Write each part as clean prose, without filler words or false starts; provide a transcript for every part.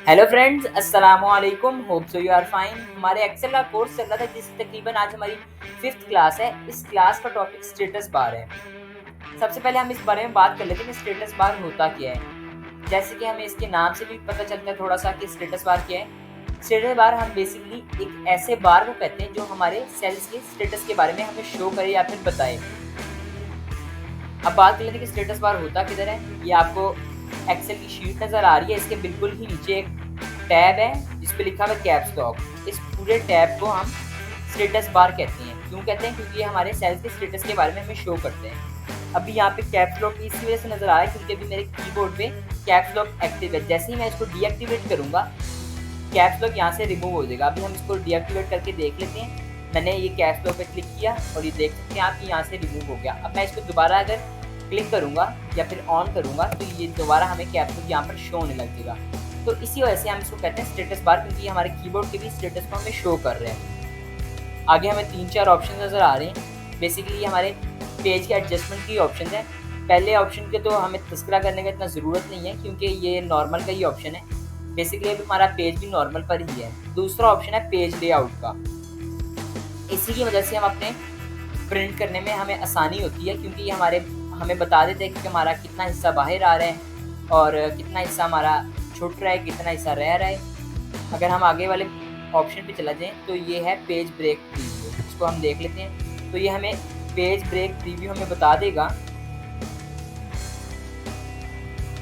Hello friends, अस्सलामु अलैकुम। Hope so you are fine. हमारे एक्सेल का कोर्स चल रहा था जिस तकरीबन आज हमारी 5th क्लास है। इस क्लास का टॉपिक स्टेटस बार है। सबसे पहले हम इस बारे में बात कर लेते हैं कि स्टेटस बार होता क्या है। जैसे कि हमें इसके नाम से भी पता चलता है थोड़ा सा कि स्टेटस बार क्या है। स्टेटस बार हम बेसिकली एक ऐसे बार को कहते हैं जो हमारे सेल्स के स्टेटस के बारे में हमें शो करे या फिर बताए। अब बात कर लेते हैं कि स्टेटस बार होता किधर है। ये आपको एक्सेल की शीट नज़र आ रही है। इसके बिल्कुल ही नीचे एक टैब है जिस पे लिखा हुआ है कैप्स लॉक। इस पूरे टैब को हम स्टेटस बार कहते हैं। क्यों कहते हैं? क्योंकि ये हमारे सेल्स के स्टेटस के बारे में हमें शो करते हैं। अभी यहाँ पे कैप्स लॉक इसी वजह से नज़र आ रहा है क्योंकि अभी मेरे कीबोर्ड पे कैप्स लॉक एक्टिव है। जैसे ही मैं इसको डीएक्टिवेट करूँगा, कैप्स लॉक यहाँ से रिमूव हो जाएगा। अभी हम इसको डीएक्टिवेट करके देख लेते हैं। मैंने ये कैप्स लॉक पे क्लिक किया और ये देख सकते हैं आप कि यहाँ से रिमूव हो गया। अब मैं इसको दोबारा अगर क्लिक करूँगा या फिर ऑन करूँगा तो ये दोबारा हमें कैप्स लॉक यहाँ पर शो होने लग जाएगा। तो इसी वजह से हम इसको कहते हैं स्टेटस बार, क्योंकि हमारे कीबोर्ड के भी स्टेटस को हमें शो कर रहे हैं। आगे हमें 3-4 ऑप्शन नज़र आ रहे हैं। बेसिकली हमारे पेज के एडजस्टमेंट की ऑप्शन है। पहले ऑप्शन के तो हमें तस्करा करने का इतना ज़रूरत नहीं है क्योंकि ये नॉर्मल का ही ऑप्शन है। बेसिकली अभी हमारा पेज भी नॉर्मल पर ही है। दूसरा ऑप्शन है पेज लेआउट का। इसी की वजह से हम अपने प्रिंट करने में हमें आसानी होती है क्योंकि हमें बता देते हैं कि हमारा कितना हिस्सा बाहर आ रहा है और कितना हिस्सा हमारा छूट रहा है, कितना हिस्सा रह रहा है। अगर हम आगे वाले ऑप्शन पे चला जाएं तो ये है पेज ब्रेक प्रीव्यू। इसको हम देख लेते हैं। तो ये हमें पेज ब्रेक प्रीव्यू हमें बता देगा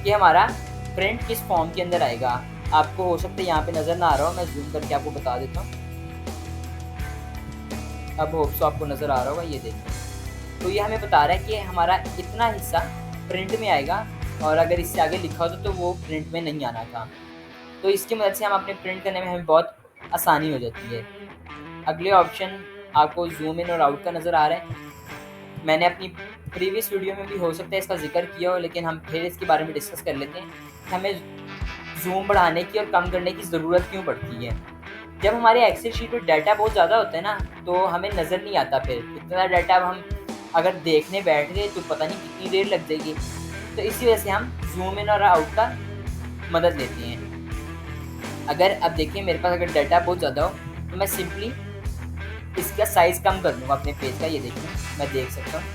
कि हमारा प्रिंट किस फॉर्म के अंदर आएगा। आपको हो सकता है यहाँ पे नज़र ना आ रहा हो, मैं जूम करके आपको बता देता हूँ। अब होप सो आपको नज़र आ रहा होगा, ये देखिए। तो ये हमें बता रहा है कि हमारा इतना हिस्सा प्रिंट में आएगा और अगर इससे आगे लिखा होता तो वो प्रिंट में नहीं आना था। तो इसकी मदद से हम अपने प्रिंट करने में हमें बहुत आसानी हो जाती है। अगले ऑप्शन आपको जूम इन और आउट का नज़र आ रहा है। मैंने अपनी प्रीवियस वीडियो में भी हो सकता है इसका जिक्र किया हो, लेकिन हम फिर इसके बारे में डिस्कस कर लेते हैं कि हमें जूम बढ़ाने की और कम करने की ज़रूरत क्यों पड़ती है। जब हमारे एक्सेल शीट में डाटा बहुत ज़्यादा होता है ना, तो हमें नज़र नहीं आता। फिर इतना डाटा अब हम अगर देखने बैठ गए तो पता नहीं कितनी देर लग जाएगी। तो इसी वजह से हम जूम इन और आउट का मदद लेते हैं। अगर अब देखिए मेरे पास अगर डाटा बहुत ज़्यादा हो तो मैं सिंपली इसका साइज़ कम कर दूँगा अपने पेज का। ये देखिए मैं देख सकता हूँ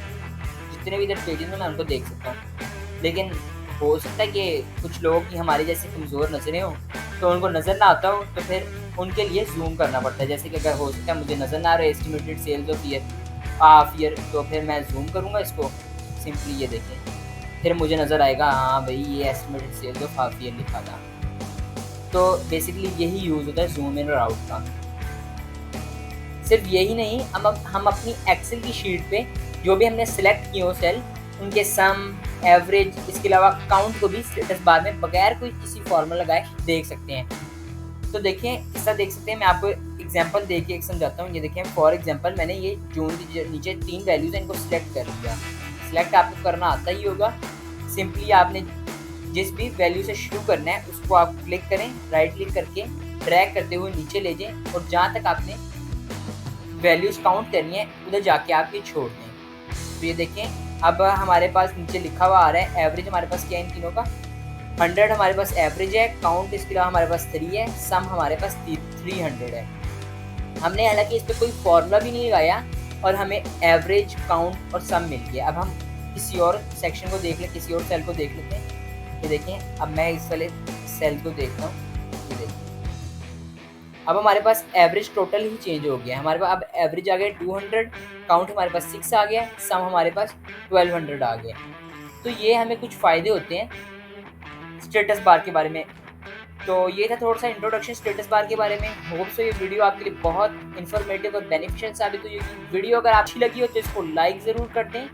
जितने भी इधर पेजेस हैं मैं उनको देख सकता हूँ। लेकिन हो सकता है कि कुछ लोगों की हमारे जैसे कमज़ोर नज़रें हों तो उनको नज़र ना आता हो, तो फिर उनके लिए जूम करना पड़ता है। जैसे कि अगर हो सकता है मुझे नज़र ना आ रहा है estimated sales of year half year, तो फिर मैं जूम करूँगा इसको सिंपली। ये देखें फिर मुझे नज़र आएगा हाँ भाई ये estimated sales of half year लिखा था। तो बेसिकली यही यूज़ होता है जूम इन और आउट का। सिर्फ यही नहीं, हम अपनी एक्सेल की शीट पे जो भी हमने सेलेक्ट किए हो सेल, उनके सम, एवरेज, इसके अलावा काउंट को भी स्टेटस बार में बगैर कोई किसी फॉर्मूला लगाए देख सकते हैं। तो देखिए किसका देख सकते हैं, मैं आपको एग्जांपल दे के एक समझाता हूँ। ये देखिए फॉर एग्जांपल मैंने ये जून की नीचे 3 वैल्यूज़ हैं, इनको सिलेक्ट कर लिया। सिलेक्ट आपको करना आता ही होगा। सिंपली आपने जिस भी वैल्यू से शुरू करना है उसको आप क्लिक करें, राइट क्लिक करके ड्रैग करते हुए नीचे ले जाएं और जहाँ तक आपने वैल्यूज़ काउंट करनी है उधर जाके आप ये छोड़ दें। तो ये देखें अब हमारे पास नीचे लिखा हुआ आ रहा है एवरेज हमारे पास क्या है इन तीनों का। 100 हमारे पास एवरेज है, काउंट इसके अलावा हमारे पास 3 है, सम हमारे पास 300 है। हमने हालांकि इस पर कोई फॉर्मूला भी नहीं लगाया और हमें एवरेज, काउंट और सम मिल गया। अब हम किसी और सेक्शन को देख लें, किसी और सेल को देख लेते हैं। ये देखें अब मैं इस वाले सेल को देखता हूँ। ये देखें अब हमारे पास एवरेज टोटल ही चेंज हो गया। हमारे पास अब एवरेज आ गया 200, काउंट हमारे पास 6 आ गया, सम हमारे पास 1200 आ गया। तो ये हमें कुछ फ़ायदे होते हैं स्टेटस बार के बारे में। तो ये था थोड़ा सा इंट्रोडक्शन स्टेटस बार के बारे में। होप सो ये वीडियो आपके लिए बहुत इन्फॉर्मेटिव और बेनिफिशियल साबित हुई होगी। वीडियो अगर अच्छी लगी हो तो इसको लाइक ज़रूर कर दें।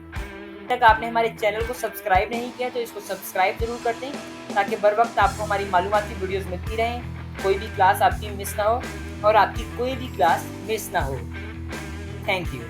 तक आपने हमारे चैनल को सब्सक्राइब नहीं किया तो इसको सब्सक्राइब ज़रूर कर दें ताकि बर वक्त आपको हमारी मालूमाती वीडियोज़ मिलती रहें, कोई भी क्लास आपकी मिस ना हो और आपकी कोई भी क्लास मिस ना हो। Thank you.